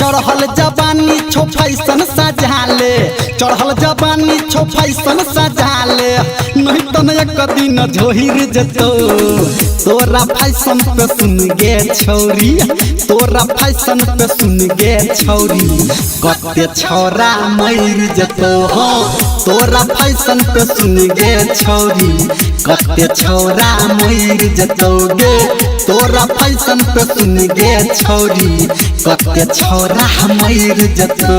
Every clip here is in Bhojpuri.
चढ़ल जवानी छो फैशन सजाले, चढ़ल जवानी छो फैशन सजाले, नहीं तो एक दिन झोहिर जतो। तोरा फैशन पे सुन गे छौरी, तोरा फैशन पे सुन गे छौरी, कते छौरा मर जतो हो। तोरा फैशन पे सुन गे छौरी, कते छौरा मर जतो गे। तोरा फैशन पे सुन गे छौरी, कते छौरा मर जतो।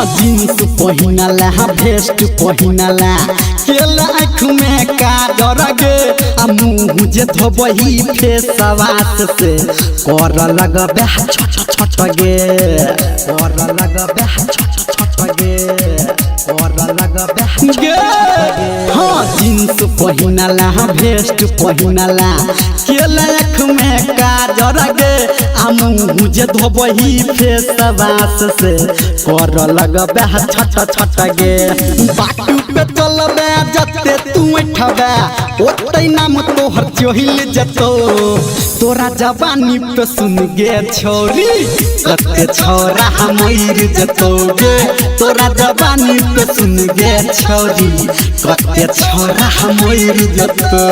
जीन्स पहिनला भेस्ट पहिनला, केला आँख में काजर गे, आ मुँह जे धोबही फेसवास से कर लगबे छट छट गे, कर लगबे छट छट गे, कर लगबे गे। हाँ जीन्स पहिनला भेस्ट पहिनला, केला आँख में काजर गे, आ मुँह जे धोबही फेसवास से कर लगबे छट छट गे। बाटू पे चलबे जते तू उठबे, ओते नाम तोहर चोहिल जतो। तोरा जवानी पे सुन गे छौरी, कते छौरा मर जतो गे। तोरा जवानी पे सुन गे छौरी, कते छौरा मर जतो।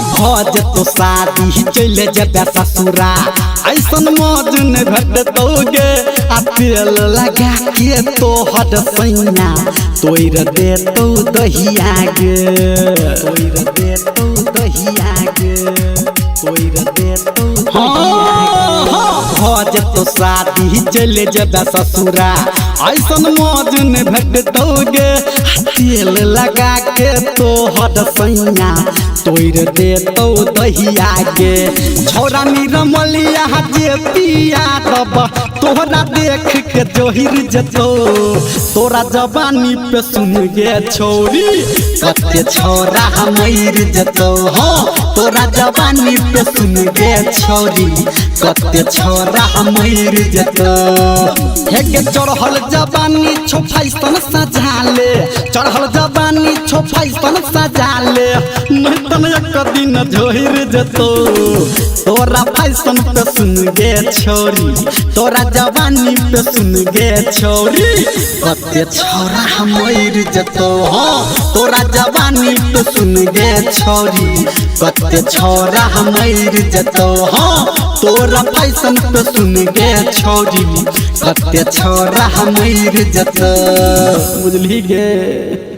भज तो शादी चले जबे ससुरा, ऐसन मौज न भेटतोगे। आ तेल लगा के तोहर सैया तोड़ देतौ दहिया गे, तोड़ देतौ दहिया गे, तोड़ देतौ। भज तो शादी चले जबे ससुरा, ऐसन मौज न भेटतोगे। तेल लगा के तोहर सैया तोड़ देतौ दहिया गे। छौरा निरमलिया जे पिया तब तोहरा देख के जोहिर जतो। तोरा जवानी पे सुन गे छौरी, कते छौरा मर जतो हो। तोरा जवानी पे सुन गे छौरी, कते छौरा मर जतो। हे गे चढ़ल जवानी छो फैशन सजाले, चढ़ल जवानी छो फैशन सजाले, नहीं तो एक दिन झोहिर जतो। तोरा फैशन पे सुन गे छौरी, तोरा जवानी पे सुन गे छौरी, कते छौरा मर जतो हो। तोरा जवानी पे सुन गे छौरी, कते छौरा मर जतो हो। तोरा फैशन पे सुन गे छौरी, कते छौरा मर जतो। बुझली गे।